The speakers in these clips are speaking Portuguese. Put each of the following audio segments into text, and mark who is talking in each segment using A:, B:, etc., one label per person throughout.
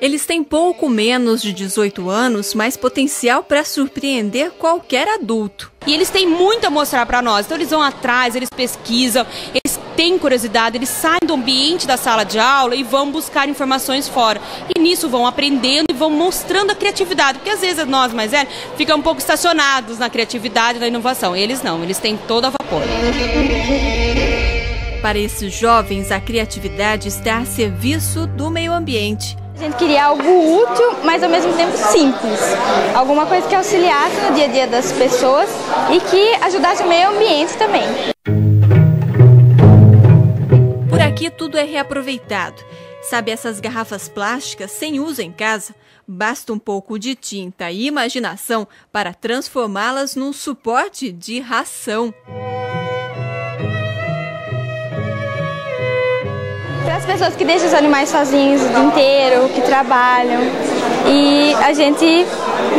A: Eles têm pouco menos de 18 anos, mas potencial para surpreender qualquer adulto.
B: E eles têm muito a mostrar para nós, então eles vão atrás, eles pesquisam, eles têm curiosidade, eles saem do ambiente da sala de aula e vão buscar informações fora. E nisso vão aprendendo e vão mostrando a criatividade, porque às vezes nós mais velhos ficamos um pouco estacionados na criatividade, na inovação. Eles não, eles têm todo a vapor.
A: Para esses jovens, a criatividade está a serviço do meio ambiente.
C: A gente queria algo útil, mas ao mesmo tempo simples. Alguma coisa que auxiliasse no dia a dia das pessoas e que ajudasse o meio ambiente também.
A: Por aqui tudo é reaproveitado. Sabe essas garrafas plásticas sem uso em casa? Basta um pouco de tinta e imaginação para transformá-las num suporte de ração.
C: Para as pessoas que deixam os animais sozinhos o dia inteiro, que trabalham. E a gente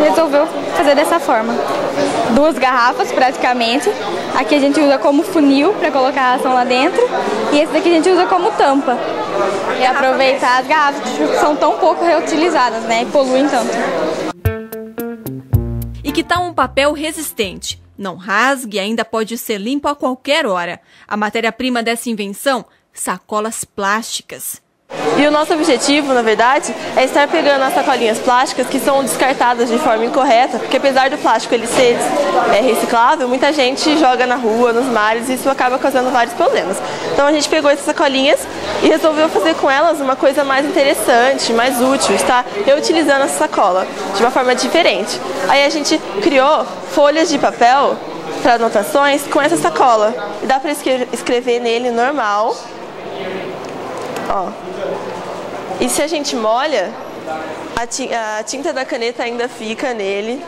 C: resolveu fazer dessa forma. 2 garrafas praticamente. Aqui a gente usa como funil para colocar a ração lá dentro. E esse daqui a gente usa como tampa. E aproveitar as garrafas que são tão pouco reutilizadas, né? E poluem tanto.
A: E que tal um papel resistente? Não rasgue e ainda pode ser limpo a qualquer hora. A matéria-prima dessa invenção? Sacolas plásticas.
D: E o nosso objetivo, na verdade, é estar pegando as sacolinhas plásticas que são descartadas de forma incorreta, porque apesar do plástico ele ser reciclável, muita gente joga na rua, nos mares, e isso acaba causando vários problemas. Então a gente pegou essas sacolinhas e resolveu fazer com elas uma coisa mais interessante, mais útil, está reutilizando essa sacola de uma forma diferente. Aí a gente criou folhas de papel para anotações com essa sacola. E dá para escrever nele normal. Ó. E se a gente molha, a tinta da caneta ainda fica nele.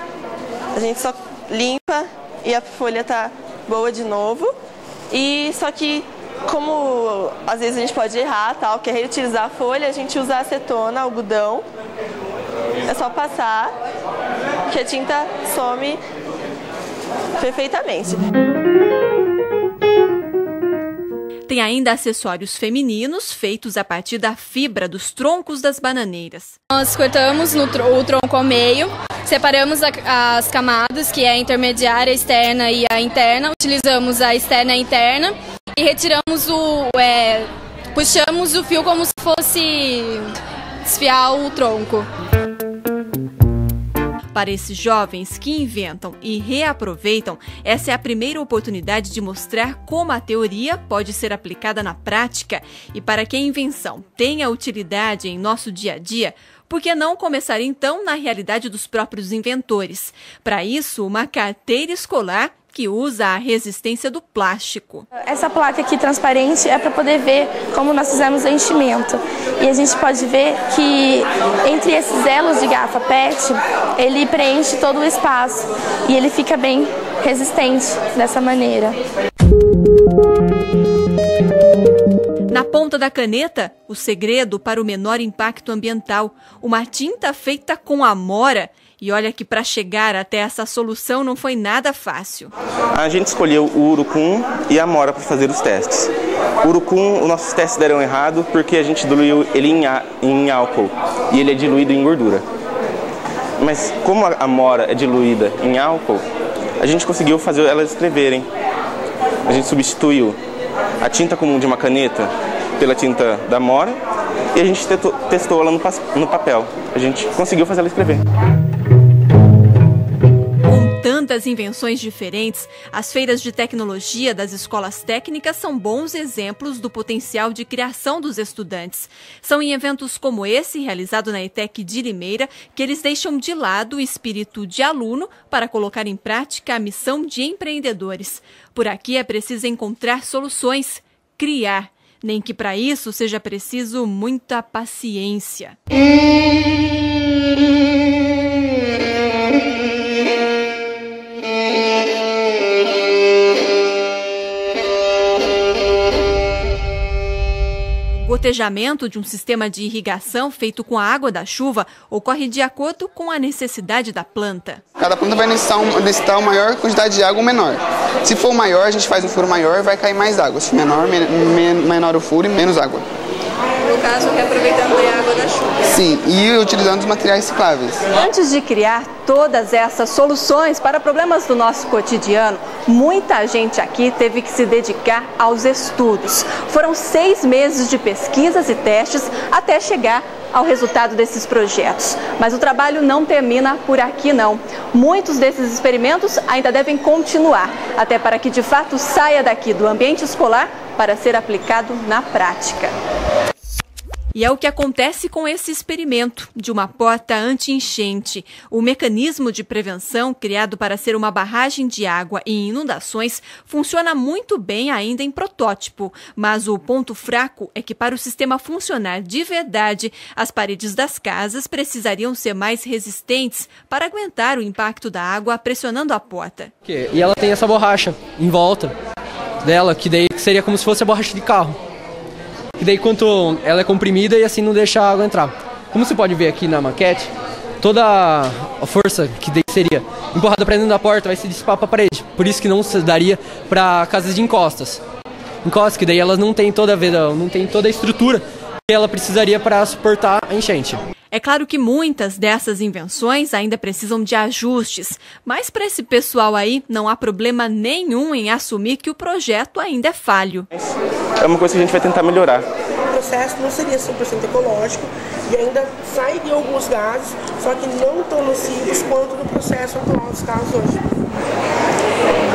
D: A gente só limpa e a folha tá boa de novo. E só que, como às vezes a gente pode errar, tal, quer reutilizar a folha, a gente usa acetona, algodão. É só passar que a tinta some perfeitamente.
A: Tem ainda acessórios femininos feitos a partir da fibra dos troncos das bananeiras.
E: Nós cortamos o tronco ao meio, separamos as camadas, que é a intermediária, a externa e a interna. Utilizamos a externa e a interna e retiramos puxamos o fio como se fosse desfiar o tronco.
A: Para esses jovens que inventam e reaproveitam, essa é a primeira oportunidade de mostrar como a teoria pode ser aplicada na prática. E para que a invenção tenha utilidade em nosso dia a dia, por que não começar então na realidade dos próprios inventores? Para isso, uma carteira escolar que usa a resistência do plástico.
C: Essa placa aqui transparente é para poder ver como nós fizemos o enchimento. E a gente pode ver que entre esses elos de garrafa PET, ele preenche todo o espaço e ele fica bem resistente dessa maneira.
A: Na ponta da caneta, o segredo para o menor impacto ambiental, uma tinta feita com amora. E olha que para chegar até essa solução não foi nada fácil.
F: A gente escolheu o urucum e a amora para fazer os testes. O urucum, os nossos testes deram errado porque a gente diluiu ele em álcool e ele é diluído em gordura. Mas como a amora é diluída em álcool, a gente conseguiu fazer elas escreverem. A gente substituiu a tinta comum de uma caneta pela tinta da amora e a gente testou ela no papel. A gente conseguiu fazer ela escrever.
A: Tantas invenções diferentes, as feiras de tecnologia das escolas técnicas são bons exemplos do potencial de criação dos estudantes. São em eventos como esse, realizado na ETEC de Limeira, que eles deixam de lado o espírito de aluno para colocar em prática a missão de empreendedores. Por aqui é preciso encontrar soluções, criar, nem que para isso seja preciso muita paciência. O gotejamento de um sistema de irrigação feito com a água da chuva ocorre de acordo com a necessidade da planta.
G: Cada planta vai necessitar uma maior quantidade de água ou menor. Se for maior, a gente faz um furo maior e vai cair mais água. Se menor o furo e menos água.
A: caso, reaproveitando a água da chuva.
G: Sim, e utilizando os materiais recicláveis.
A: Antes de criar todas essas soluções para problemas do nosso cotidiano, muita gente aqui teve que se dedicar aos estudos. Foram 6 meses de pesquisas e testes até chegar ao resultado desses projetos. Mas o trabalho não termina por aqui, não. Muitos desses experimentos ainda devem continuar, até para que de fato saia daqui do ambiente escolar para ser aplicado na prática. E é o que acontece com esse experimento de uma porta anti-enchente. O mecanismo de prevenção, criado para ser uma barragem de água em inundações, funciona muito bem ainda em protótipo. Mas o ponto fraco é que, para o sistema funcionar de verdade, as paredes das casas precisariam ser mais resistentes para aguentar o impacto da água pressionando a porta.
H: E ela tem essa borracha em volta dela, que daí seria como se fosse a borracha de carro. Que daí quanto ela é comprimida e assim não deixa a água entrar. Como você pode ver aqui na maquete, toda a força que daí seria empurrada para dentro da porta vai se dissipar para a parede. Por isso que não se daria para casas de encostas. Encostas que daí elas não têm toda a estrutura que ela precisaria para suportar a enchente.
A: É claro que muitas dessas invenções ainda precisam de ajustes, mas para esse pessoal aí não há problema nenhum em assumir que o projeto ainda é falho.
F: É uma coisa que a gente vai tentar melhorar.
I: O processo não seria 100% ecológico e ainda sairiam alguns gases, só que não tão nocivos quanto no processo atual dos carros hoje.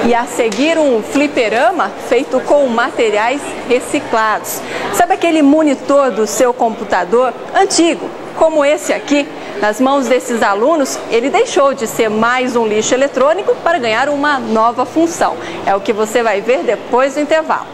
A: E a seguir, um fliperama feito com materiais reciclados. Sabe aquele monitor do seu computador antigo, como esse aqui? Nas mãos desses alunos, ele deixou de ser mais um lixo eletrônico para ganhar uma nova função. É o que você vai ver depois do intervalo.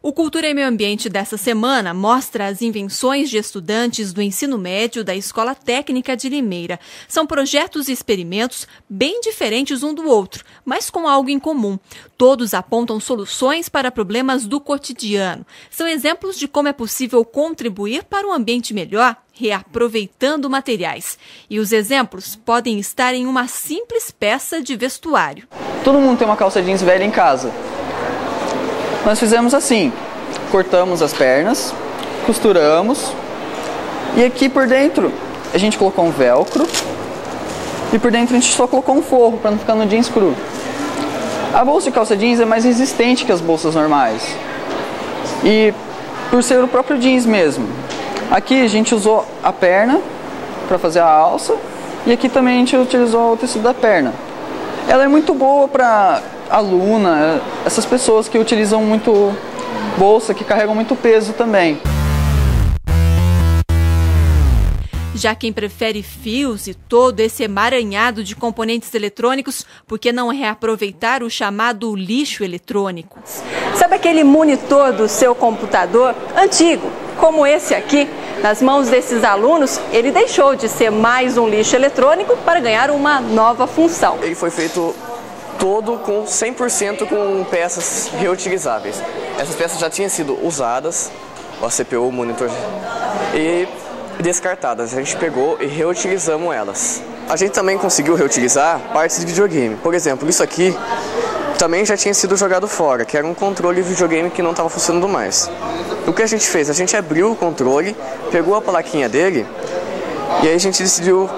A: O Cultura e Meio Ambiente dessa semana mostra as invenções de estudantes do ensino médio da Escola Técnica de Limeira. São projetos e experimentos bem diferentes um do outro, mas com algo em comum. Todos apontam soluções para problemas do cotidiano. São exemplos de como é possível contribuir para um ambiente melhor, reaproveitando materiais. E os exemplos podem estar em uma simples peça de vestuário.
J: Todo mundo tem uma calça jeans velha em casa. Nós fizemos assim, cortamos as pernas, costuramos e aqui por dentro a gente colocou um velcro e por dentro a gente só colocou um forro para não ficar no jeans cru. A bolsa de calça jeans é mais resistente que as bolsas normais e por ser o próprio jeans mesmo. Aqui a gente usou a perna para fazer a alça e aqui também a gente utilizou o tecido da perna. Ela é muito boa para aluna, essas pessoas que utilizam muito bolsa, que carregam muito peso também.
A: Já quem prefere fios e todo esse emaranhado de componentes eletrônicos, por que não reaproveitar o chamado lixo eletrônico? Sabe aquele monitor do seu computador antigo, como esse aqui? Nas mãos desses alunos, ele deixou de ser mais um lixo eletrônico para ganhar uma nova função.
K: Ele foi feito todo com 100% com peças reutilizáveis. Essas peças já tinham sido usadas, a CPU, o monitor, e descartadas. A gente pegou e reutilizamos elas. A gente também conseguiu reutilizar partes de videogame. Por exemplo, isso aqui também já tinha sido jogado fora, que era um controle de videogame que não estava funcionando mais. O que a gente fez? A gente abriu o controle, pegou a plaquinha dele e aí a gente decidiu,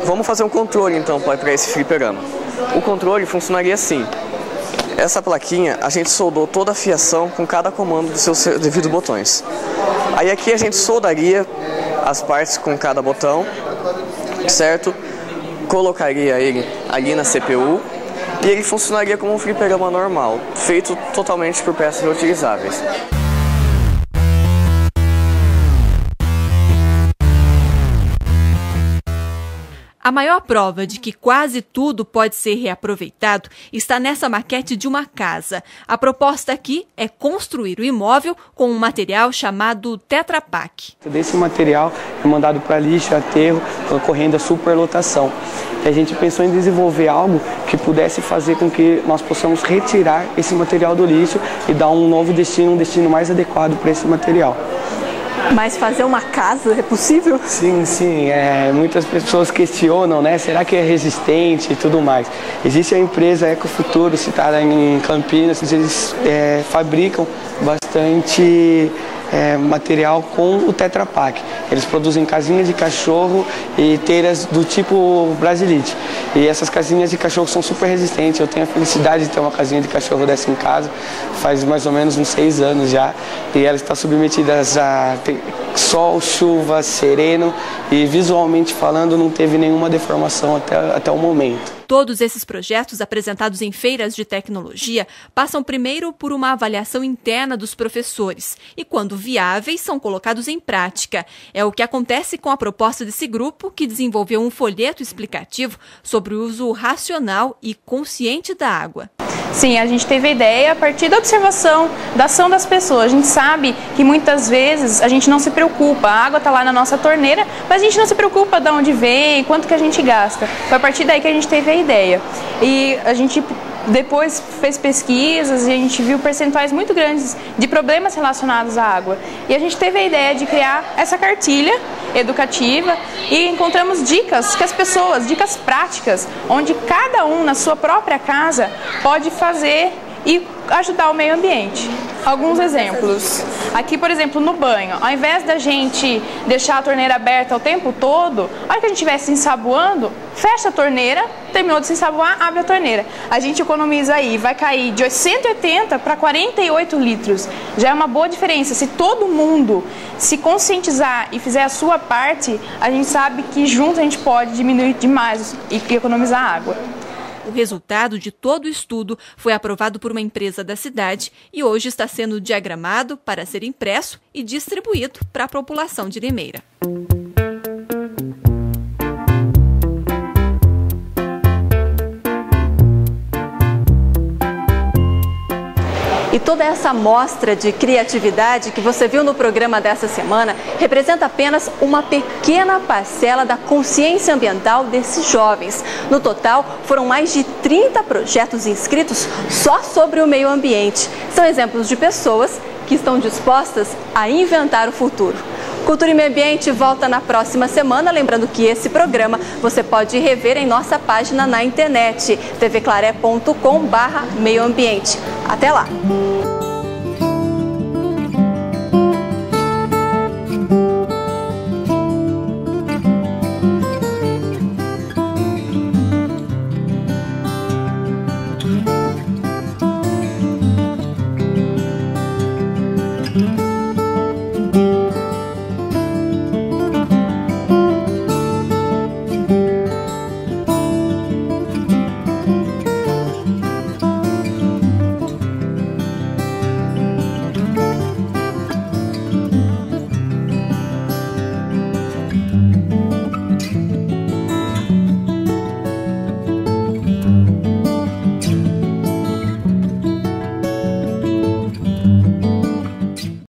K: vamos fazer um controle então para esse fliperama. O controle funcionaria assim. Essa plaquinha, a gente soldou toda a fiação com cada comando dos seus devidos botões. Aí aqui a gente soldaria as partes com cada botão, certo? Colocaria ele ali na CPU e ele funcionaria como um fliperama normal, feito totalmente por peças reutilizáveis.
A: A maior prova de que quase tudo pode ser reaproveitado está nessa maquete de uma casa. A proposta aqui é construir o imóvel com um material chamado Tetra Pak.
L: Esse material é mandado para lixo, aterro, ocorrendo a superlotação. E a gente pensou em desenvolver algo que pudesse fazer com que nós possamos retirar esse material do lixo e dar um novo destino, um destino mais adequado para esse material.
M: Mas fazer uma casa é possível?
L: Sim, sim. Muitas pessoas questionam, né? Será que é resistente e tudo mais? Existe a empresa Ecofuturo, citada em Campinas, eles fabricam bastante material com o Tetra Pak. Eles produzem casinhas de cachorro e telhas do tipo Brasilite. E essas casinhas de cachorro são super resistentes. Eu tenho a felicidade de ter uma casinha de cachorro dessa em casa, faz mais ou menos uns 6 anos já. E ela está submetida a sol, chuva, sereno e visualmente falando não teve nenhuma deformação até o momento.
A: Todos esses projetos apresentados em feiras de tecnologia passam primeiro por uma avaliação interna dos professores e, quando viáveis, são colocados em prática. É o que acontece com a proposta desse grupo, que desenvolveu um folheto explicativo sobre o uso racional e consciente da água.
N: Sim, a gente teve a ideia a partir da observação, da ação das pessoas. A gente sabe que muitas vezes a gente não se preocupa, a água está lá na nossa torneira, mas a gente não se preocupa de onde vem, quanto que a gente gasta. Foi a partir daí que a gente teve a ideia. E a gente depois fez pesquisas e a gente viu percentuais muito grandes de problemas relacionados à água. E a gente teve a ideia de criar essa cartilha educativa e encontramos dicas que as pessoas, dicas práticas, onde cada um na sua própria casa pode fazer e ajudar o meio ambiente. Alguns exemplos. Aqui, por exemplo, no banho, ao invés da gente deixar a torneira aberta o tempo todo, a hora que a gente estiver se ensaboando, fecha a torneira, terminou de se ensaboar, abre a torneira. A gente economiza aí, vai cair de 180 para 48 litros. Já é uma boa diferença. Se todo mundo se conscientizar e fizer a sua parte, a gente sabe que junto a gente pode diminuir demais e economizar água.
A: O resultado de todo o estudo foi aprovado por uma empresa da cidade e hoje está sendo diagramado para ser impresso e distribuído para a população de Limeira.
M: E toda essa mostra de criatividade que você viu no programa dessa semana representa apenas uma pequena parcela da consciência ambiental desses jovens. No total, foram mais de 30 projetos inscritos só sobre o meio ambiente. São exemplos de pessoas que estão dispostas a inventar o futuro. Cultura e Meio Ambiente volta na próxima semana. Lembrando que esse programa você pode rever em nossa página na internet, tvclaré.com/meioambiente. Até lá!